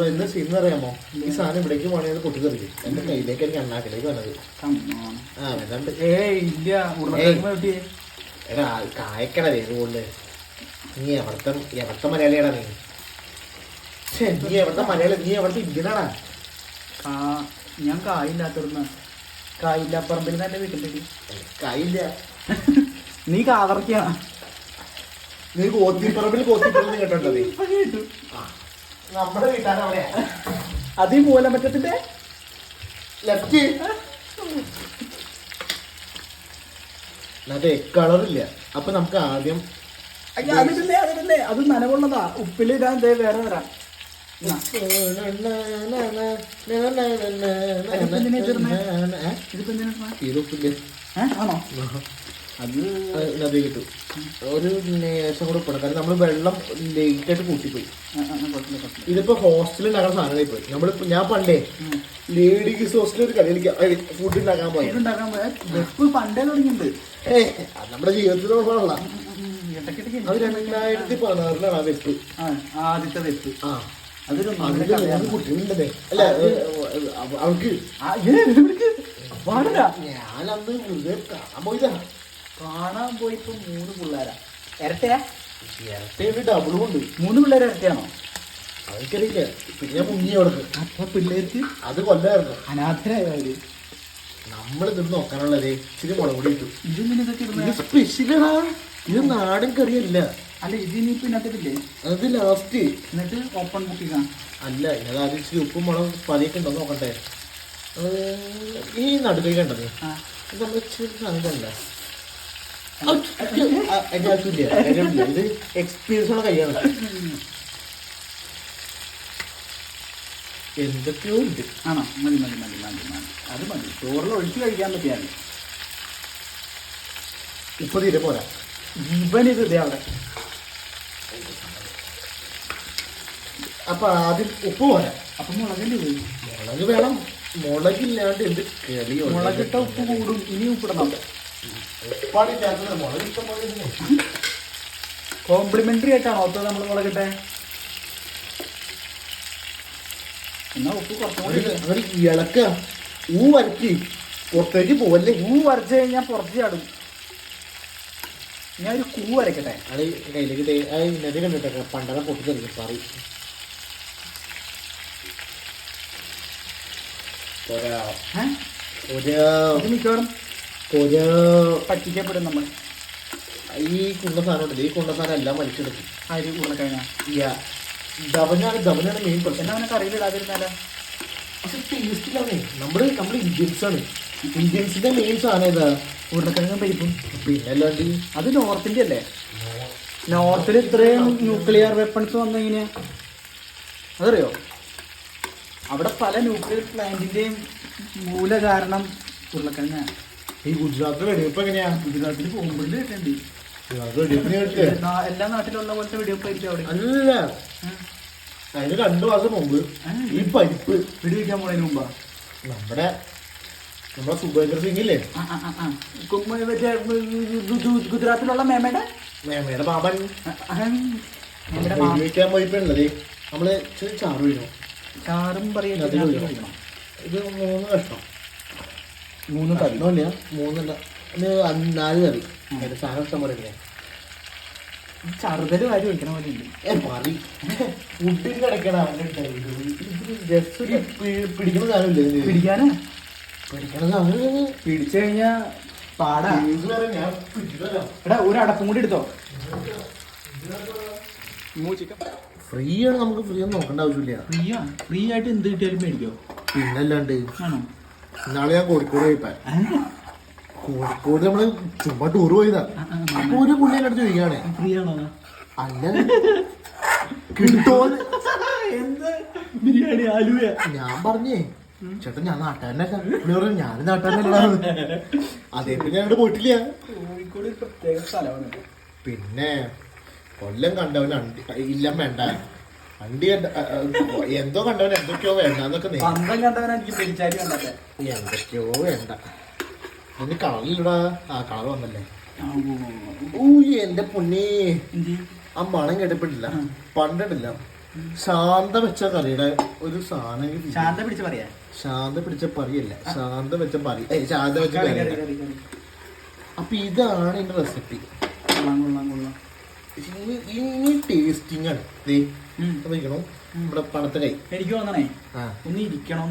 എന്താ ചെയ്യുന്ന അറിയാമോ? ഈ സാധനം ഇവിടേക്ക് പോകണത് പൊട്ടിത്തെറിക്കും. എന്റെ കയ്യിലേക്ക് എനിക്ക് അണ്ണാക്കിലേക്ക് വന്നത്. എടാ കായക്കട വേറുകൊണ്ട് നീ എവിടത്തെ മലയാളിയാടാ നീ? നീ എവിടത്തെ മലയാളി? നീ എവിടത്തെ ഇന്ത്യനാടാ? ഞാൻ കായില്ലാത്തവർന്ന കായില്ലാപ്പറമ്പിൽ നിന്ന് എന്റെ വീട്ടിലേക്ക് കായില്ല. നീ കാതർക്കാണ്. നീ കോത്തിപ്പറമ്പിൽ കോത്തിപ്പറമ്പ് കേട്ടോ? കേട്ടു. നമ്മുടെ വീട്ടാണ് അവിടെ. അത് ഈ മൂലമറ്റത്തിന്റെ ലെഫ്റ്റ്. അതെ കളറില്ല. അപ്പൊ നമുക്ക് ആദ്യം അതില്ലേ അത് നനവുള്ളതാ. ഉപ്പിലിടാൻ വേറെ തരാം. ആണോ? അത് നദി കിട്ടും. ഒരു ലേശം കൂടെ ഉപ്പിടണം. കാരണം നമ്മള് വെള്ളം ലേറ്റ് ആയിട്ട് കൂട്ടിപ്പോയി. ഇതിപ്പോ ഹോസ്റ്റലിൽ ഉണ്ടാക്കാൻ സാധനമായി പോയി. ഞാൻ പണ്ടേ ലേഡീസ് ഹോസ്റ്റലിൽ ഒരു കളി കളിക്കാം, ഫുഡ് ഉണ്ടാക്കാൻ പോയി. പണ്ടേ തുടങ്ങിയിട്ടുണ്ട്. നമ്മുടെ ജീവിതത്തിലുള്ള അത് 2016 ആ വെപ്പ്, ആദ്യത്തെ വെപ്പ്. അതൊരു കുട്ടികളുണ്ടേ. അല്ല അവൾക്ക് ഞാനന്ന് വെറുതെ കാണാൻ പോയതാ. കാണാൻ പോയിപ്പോ 3 പിള്ളേരാ. ഇരട്ടയാ? ഇരട്ടയുണ്ട്, ഡബിളും ഉണ്ട്. 3 പിള്ളേരെ ഇരട്ടയാണോ? അതൊക്കെയറിയില്ല. പിന്നെ മുങ്ങി അവർക്ക്. അപ്പൊ പിള്ളേർക്ക് അത് കൊല്ലായിരുന്നു. അനാഥരായവര്. നമ്മളിത് നോക്കാനുള്ളത് ഇച്ചിരി മുളക് പൊടി ഇട്ടു. ഇതൊക്കെ സ്പെഷ്യലാ. ഇത് നാടൻ കറിയല്ല. അല്ല ഇതിനിപ്പോ ഇതിനകത്തില്ലേ? അത് ലാസ്റ്റ്. എന്നിട്ട് ഓപ്പൺ കുക്കിംഗ് അല്ല, ഇത് ആദ്യം ഇച്ചിരി ഉപ്പും മുളകും പതിയൊക്കെ ഉണ്ടോ നോക്കട്ടെ. ഈ നടുക്കേക്ക് ഉണ്ടത് നമ്മൾ ഇച്ചിരി സാധനം കണ്ട അതിൻ്റെ ആവശ്യമില്ല. ഇത് എക്സ്പീരിയൻസ് ഉള്ള കൈയാണ്. എന്തൊക്കെയോ ഉണ്ട്. ആണോ? മതി മതി മതി മതി മതി. അത് മതി. ചോറിൽ ഒഴിച്ച് കഴിക്കാൻ പറ്റിയാൽ ഇപ്പൊ തീരെ പോരാ. ഇവനിത് ഇതേ അവിടെ. അപ്പൊ ആദ്യം ഉപ്പ് പോരാ. അപ്പൊ മുളകല്ലേ പോയി? മുളക് വേണം. മുളകില്ലാണ്ട് എന്ത് കളിയോ. മുളകിട്ട ഉപ്പ് കൂടും. ഇനി ഉപ്പിടണം. ഉപ്പാടില്ലാത്ത മുളക് ഇഷ്ടം പോലെ. കോംപ്ലിമെന്ററി ആയിട്ടാണോ ഒത്ത നമ്മൾ മുളകിട്ടെ? എന്നാ ഉപ്പ് കുറച്ചുകൂടി ഇളക്ക. വരക്കി പുറത്തേക്ക് പോവല്ലേ. വരച്ച് കഴിഞ്ഞാൽ പുറത്ത് ചാടും. ഞാൻ ഒരു കൂ വരയ്ക്കട്ടെ. അത് കയ്യിലേക്ക് ഇന്നത്തെ കണ്ടിട്ടൊക്കെ പണ്ടൊക്കെ പൊട്ടി തെറിക്കും പറയും. മിക്കവാറും പറ്റിക്കപ്പെടും നമ്മൾ. ഈ കുണ്ട സാധനം ഉണ്ടല്ലോ, ഈ കുണ്ട സാധനം എല്ലാം വലിച്ചെടുക്കും. അരി ഉരുളക്കിഴങ്ങ ദവനാണ് മെയിൻ പ്രശ്നം. എന്നാ അവനെ കറിയിലിടാതിരുന്നാലോ? പക്ഷെ ടേസ്റ്റിലാണ്. നമ്മൾ ഇന്ത്യൻസാണ്. ഇന്ത്യൻസിന്റെ മെയിൻ സാധനം ഏതാ? ഉരുളക്കിഴങ്ങും പരിപ്പും. പിന്നെ അല്ലാണ്ട് അത് നോർത്തിന്റെ അല്ലേ? നോർത്തിൽ ഇത്രയും ന്യൂക്ലിയർ വെപ്പൺസ് വന്നെങ്ങനെയാ അതറിയോ? അവിടെ പല ന്യൂക്ലിയർ പ്ലാന്റിന്റെയും മൂല കാരണം ഉരുളക്കിഴങ്ങ. ഈ ഗുജറാത്തിലെ വെടിവെപ്പ് എങ്ങനെയാ? ഗുജറാത്തിൽ പോകുമ്പോഴും കേട്ടുണ്ട്. എല്ലാ നാട്ടിലുള്ള പോലത്തെ വെടിവെപ്പായിരിക്കും അവിടെ. അല്ല, അതിന് 2 മാസം മുമ്പ് ഈ പരിപ്പ് വെടിവെക്കാൻ പോണതിന് മുമ്പാ നമ്മുടെ സുഭേന്ദ്ര സിംഗ് ഇല്ലേ, ഗുജറാത്തിലുള്ള മേമയുടെ ബാബൻ വെടിവെക്കാൻ പോയപ്പോഴേ നമ്മള് ചാറ് വീഴണം. ചാറും പറയുന്നത് ഇത് 3 കഷ്ണം. 3 കഷ്ണമില്ല, 3 4 കറി. അതിന്റെ സാധനം ഇഷ്ടം പറയില്ലേ? ചറുതല് വാരി വയ്ക്കണ പോലെ ഉണ്ട്. ഫുഡിൽ കിടക്കണ ജസ്റ്റ് ഒരു പിടിക്കണ സാധനമില്ലേ? പിടിക്കാനാ പിടിക്കണ സാധനം പിടിച്ചു കഴിഞ്ഞാ പാടാ. ഞാൻ എടാ ഒരു അടപ്പും കൂടി എടുത്തോ. ഫ്രീ ആണ്, നമുക്ക് ഫ്രീ ഒന്നും നോക്കേണ്ട ആവശ്യമില്ല. ഫ്രീ ആയിട്ട് എന്ത് കിട്ടിയാലും മേടിക്കോ? പിന്നല്ലാണ്ട്. ആണോ? ഇന്നാളെ ഞാൻ കോഴിക്കോട് പോയിപ്പോ, കോഴിക്കോട് നമ്മള് ചുമ്മാ ടൂർ പോയതാ. അപ്പൊ ഒരു പുള്ളി എന്റെ അടുത്ത് ചോദിക്കാണ്, ഫ്രീ ആണോ? അല്ല കിട്ടോന്ന്. ബിരിയാണി ആലുവ. ഞാൻ പറഞ്ഞേ ചേട്ടാ ഞാൻ നാട്ടുകാരനൊക്കെ. പുള്ളി പറഞ്ഞു ഞാൻ നാട്ടുകാരനല്ലാന്ന്. അതേ പിന്നെ ഞങ്ങോട്ട് പോയിട്ടില്ല. കോഴിക്കോട് പ്രത്യേക സ്ഥലമാണ്. പിന്നെ കൊല്ലം കണ്ടവൻ ഇല്ല വേണ്ട, വണ്ടി എന്തോ കണ്ടവൻ എന്തൊക്കെയോ വേണ്ടെന്നൊക്കെ എന്തൊക്കെയോ വേണ്ട. അതിന് കളറില്ലടാ. കളർ വന്നല്ലേ. എന്റെ പൊന്നേ, ആ മണം കേട്ടപ്പെട്ടില്ല. പണ്ടിട്ടില്ല ശാന്ത വെച്ച കറിയുടെ ഒരു സാധനം. ശാന്ത പിടിച്ച പറയാ. ശാന്ത പിടിച്ച പറിയല്ല, ശാന്ത വെച്ച പറി, ശാന്ത വെച്ച കറി. അപ്പൊ ഇതാണ് എന്റെ റെസിപ്പി. ഇനി ടേസ്റ്റിംഗ് ആണ്. കഴിക്കണം. നമ്മുടെ പണത്തെ കൈ എനിക്ക് തോന്നണേ ഒന്ന് ഇരിക്കണം.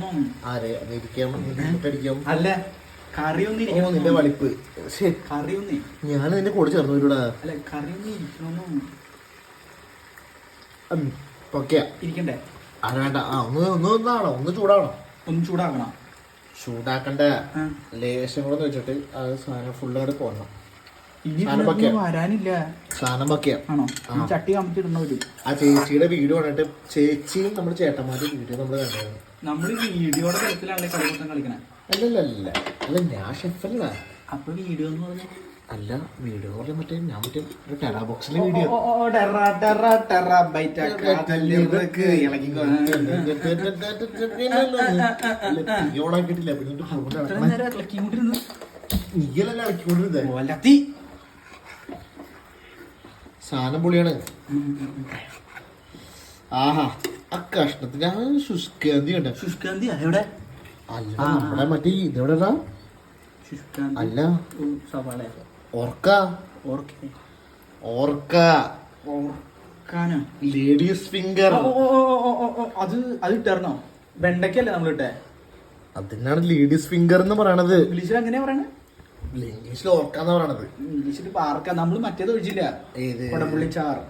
ആരെ ഇരിക്കാം? അല്ല കറി ഒന്ന് ഇരിക്കണം. നിന്റെ വളിപ്പ്. കറി ഒന്ന് ഞാൻ നിന്റെ കൂടെ ചേർന്നൂടാ. അല്ല കറി ഒന്ന് ഇരിക്കണം. ഓക്കെ ഇരിക്കണ്ടേ? അത് വേണ്ട. ഒന്ന് ചൂടാവണം. ഒന്ന് ചൂടാക്കണം. ചൂടാക്കണ്ട ലേശം കൂടെ വെച്ചിട്ട് അത് സാധനം ഫുള്ള് കൂടെ പോകണം. വരാനില്ല സാധനം വെക്കാം. ആണോ? ചട്ടി കമ്പിട്ടിടണ ഒരു ആ ചേച്ചിയുടെ വീഡിയോ കണ്ടിട്ട് ചേച്ചിയും നമ്മുടെ ചേട്ടന്മാരുടെ വീഡിയോ നമ്മൾ കണ്ടായിരുന്നു. നമ്മള് വീഡിയോയുടെ തരത്തിലാണല്ലേ കളിമൊത്തം കളിക്കണേ. അല്ലല്ല അല്ല ഞാൻ ഷെഫല്ല. അപ്പൊ വീഡിയോ എന്ന് പറഞ്ഞ അല്ല വീഡിയോ മറ്റേ ഞാൻ മറ്റേ ഒരു ടെറാ ബോക്സിലെ വീഡിയോ ഓണാക്കിട്ടില്ല. നീയല്ല ഇളക്കിക്കൊണ്ടിരുന്നേ. സാധനം പൊളിയാണ്. ആഹാ ആ കഷ്ണത്തിന് ആ ശുഷ്കാന്തി കണ്ട. ശുഷ്കാന്തി എവിടെ? അല്ല നമ്മുടെ മറ്റേ ഇതെവിടെടാ? അല്ല സവാള ഓർക്ക ലേഡീസ് ഫിംഗർ. അത് ഇട്ടായിരുന്നോ? വെണ്ടയ്ക്കല്ലേ നമ്മൾ ഇട്ടേ? അതിനാണ് ലേഡീസ് ഫിംഗർ എന്ന് പറയണത്. ഇംഗ്ലീഷിൽ എങ്ങനെയാ പറയണേ? ഇംഗ്ലീഷിൽ ഓർക്കാന്ന് പറയണത്. ഇംഗ്ലീഷിൽ പാർക്ക. നമ്മള് മറ്റേത് ഒഴിച്ചില്ല. കൊടംപുള്ളി ചാറ്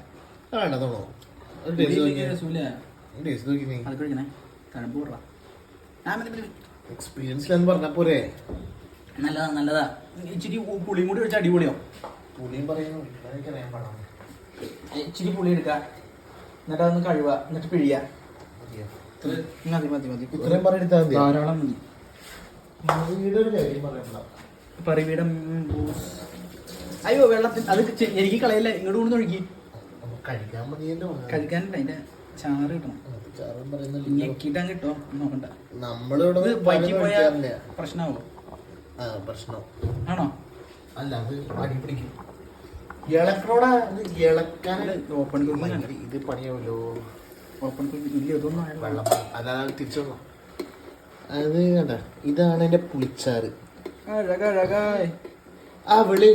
വേണ്ടതോണോ? എക്സ്പീരിയൻസിലെന്ന് പറഞ്ഞ പോരെ. നല്ലതാ. ഇച്ചിരി പുളിയും കൂടി ഒഴിച്ച അടിപൊളിയോ? പുളിയും പറയുന്നു. ഇച്ചിരി പുളി എടുക്ക, എന്നിട്ട് അതൊന്ന് കഴുകുക, എന്നിട്ട് പിഴിയ. മതി. ഇത്രയും പറഞ്ഞെടുത്താൽ മതി. ധാരാളം മതി. പറവീടം അയ്യോ വെള്ളത്തിൽ അത് എനിക്ക് കളയല്ലേ, ഇങ്ങോട്ട് കൊണ്ടു ഒഴുകി കഴിക്കാൻ മതിയല്ലോ. കഴിക്കാനുണ്ട്. അതിന്റെ ചാറ് കിട്ടണം. ഞെക്കിട്ടാൻ കിട്ടോ നോക്കണ്ട. നമ്മളിവിടെ പ്രശ്നമാവോ? പ്രശ്നം ആണോ? അല്ല അത് അടി പിടിക്കും. ഇളക്കണോടാ. ഇളക്കാൻ ഓപ്പൺ ഇത് പണിയാവല്ലോ. ഓപ്പൺ ഇല്ല ഇതൊന്നും വെള്ളം അതാ തിരിച്ചു വന്നോ. അത് കണ്ട ഇതാണ് എന്റെ പുളിച്ചാറ്. അവളെ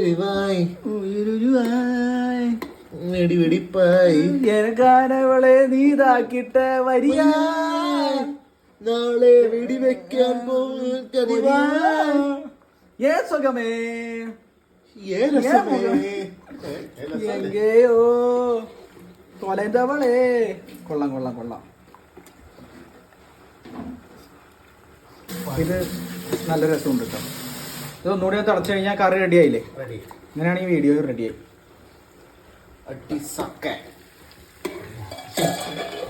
വെടിവെടിപ്പായി എനക്കാനവളെ നീതാക്കിട്ട വരിക നാളെ വെടിവെക്കാൻ പോകുമേ. ഏ സുഖമേ എങ്കയോ കൊലന്തവളെ. കൊള്ളാം. ഇത് നല്ല രസമുണ്ട് കേട്ടോ. ഇത് ഒന്നുകൂടി തിളച്ചു കഴിഞ്ഞാൽ കറി റെഡി ആയില്ലേ? ഇങ്ങനെയാണ് ഈ വീഡിയോ റെഡിയായി.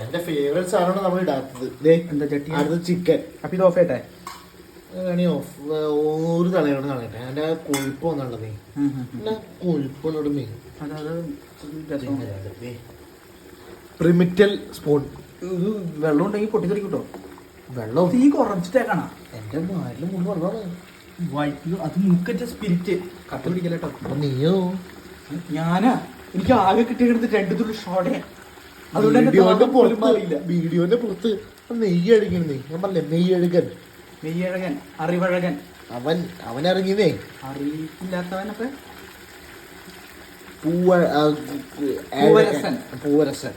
എന്റെ ഫേവറേറ്റ് സാധനമാണ് നമ്മൾ ഇടാത്തത്. എന്താ ചട്ടി? അടുത്ത ചിക്കൻ. അപ്പൊ ഇത് ഓഫ് ചെയ്യട്ടെ? ഒരു തലയോട് കളയട്ടെ. അതിന്റെ കൊഴുപ്പ് വന്നുള്ളത് കൊഴുപ്പോട് മെയിൻ പ്രിമിറ്റൽ സ്പൂൺ. ഇത് വെള്ളം ഉണ്ടെങ്കിൽ പൊട്ടിത്തെറിക്കൂട്ടോ. വെള്ളം തീ കുറച്ചിട്ടേക്കാണ. എന്റെ വാരില് മുഴുവൻ വെള്ളമാണ്. അത് മൂക്കറ്റ സ്പിരിറ്റ് കട്ട പിടിക്കല്ലോ. അപ്പൊ നീയോ? ഞാനാ എനിക്ക് ആകെ കിട്ടിയെടുത്ത് 2 തുള്ളി ഷോടെ. വീഡിയോന്റെ പുറത്ത് നെയ്യ് അഴുകി. ഞാൻ പറഞ്ഞേ നെയ്യഴകൻ അറിവഴകൻ. അവൻ ഇറങ്ങിയതേ അറിയില്ലാത്തവനൊക്കെ. പൂവരസൻ.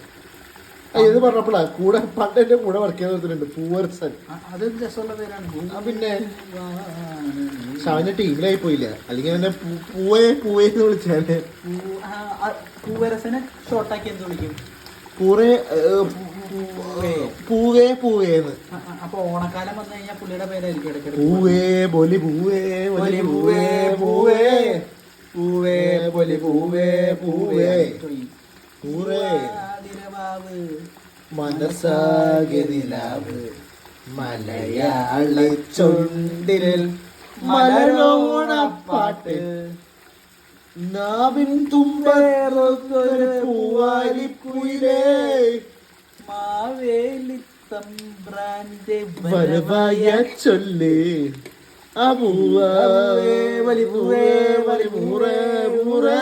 ഇത് പറഞ്ഞപ്പോഴാ കൂടെ പണ്ട് എന്റെ കൂടെ വർക്ക് ചെയ്തിട്ടുണ്ട് പൂവരസൻ. അത് രസമുള്ള പേരാണ്. പിന്നെ അവന്റെ ടീമിലായി പോയില്ല. അല്ലെങ്കിൽ അവനെ പൂവേന്ന് വിളിച്ചാല് പൂവരസനെ ഷോർട്ടാക്കി എന്ത് വിളിക്കും? പൂവേന്ന്. അപ്പൊ ഓണക്കാലം വന്നു കഴിഞ്ഞാൽ പുള്ളിയുടെ പേരായിരിക്കും ഇടയ്ക്കിടയ്ക്ക് പൂവേ ബൊലി പൂവേ ബൊലി പൂവേ പൂവേ പൂവേ ബൊലി പൂവേ പൂവേ പൂവേ മനസ്സാകെ മലയാള ചുണ്ടിൽ മലരോണപ്പാട്ട് നാവിൻ തുമ്പേറൊരു പൂവാലിക്കുയിലേ മാവേലി തമ്പ്രാന്റെ വരവായ ചൊല്ലേ ആ പൂവേ വലി പൂവേ വലി പൂറേ പൂറേ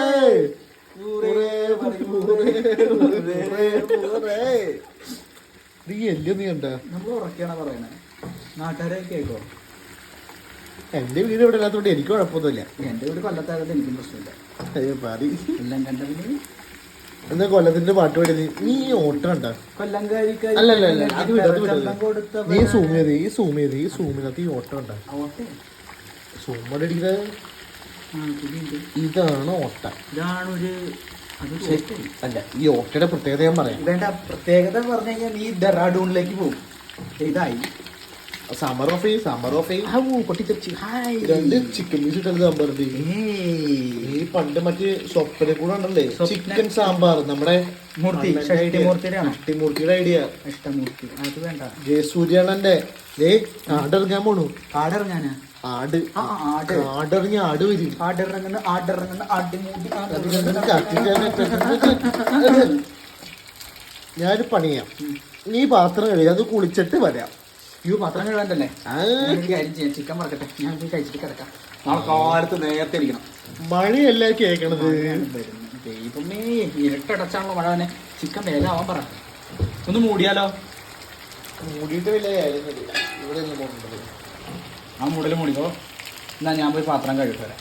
നീ എല്ലോ നീ കണ്ട. നമ്മൾ ഉറക്കാണ് പറയണേ. നാട്ടുകാരെ കേൾക്കോ? എന്റെ വീട് ഇവിടെ ഇല്ലാത്തോണ്ട് എനിക്ക് കുഴപ്പമൊന്നുമില്ല. എന്റെ വീട് കൊല്ലത്തായത് എനിക്കും പ്രശ്നമില്ല. എല്ലാം കണ്ടതിന് എന്നാ കൊല്ലത്തിന്റെ പാട്ട് പാടി. നീ ഓട്ടം കണ്ട കൊല്ലംകാരിക്കാരി അല്ലല്ല അത് വിട നീ സൂം ചെയ്ത് ഈ സൂമിനകത്ത് ഈ ഓട്ടം കണ്ട. സൂമടിക്കുന്നത് ഇതാണ് ഓട്ട. ഇതാണൊരു അല്ല ഈ ഓട്ടയുടെ പ്രത്യേകത ഞാൻ പറയാം. ഇതെന്താ പ്രത്യേകത പറഞ്ഞു കഴിഞ്ഞാൽ നീ ഡെറാഡൂണിലേക്ക് പോകും. ഇതായി സാമ്പാർ ഓഫ് ചെയ്യും, സാമ്പാർ ഓഫ് ചെയ്യും. പൊട്ടിത്തെറിച്ച് ഹായ് 2 ചിക്കൻ പീസ് ഇട്ടത് സാമ്പാർ ഉണ്ട്. ഈ പണ്ട് മറ്റേ സ്വപ്നെ കൂടെ ഉണ്ടല്ലേ ചിക്കൻ സാമ്പാർ, നമ്മുടെ ഷഷ്ടിമൂർത്തിയുടെ ഐഡിയ. ഇഷ്ടമൂർത്തി അത് വേണ്ട. ജയസൂര്യാണന്റെ ആടിറങ്ങാൻ പോണു. ആടിറങ്ങാനാ? ആട് ആടിറങ്ങി ആട് വരും. ഞാനൊരു പണിയാം, നീ പാത്രം കഴിയാ, അത് കുളിച്ചിട്ട് വരാം. പാത്രം കഴുകാണ്ടല്ലേ? ചിക്കൻ മറക്കട്ടെ, ഞാൻ പോയി കഴിച്ചിട്ട് കിടക്കാം. നാളെ കാലത്ത് നേരത്തെ ഇരിക്കണം. മഴയല്ലേ കേക്കണത്? ദൈവമേ, ഇരട്ടടച്ചാണല്ലോ മഴ തന്നെ. ചിക്കൻ വേഗം ആവാൻ പറ. ഒന്ന് മൂടിയാലോ? മൂടിയിട്ട് വലിയ ഇവിടെ ആ മൂടല് മൂടിക്കോ. എന്നാ ഞാൻ പോയി പാത്രം കഴുകിട്ട് വരാം.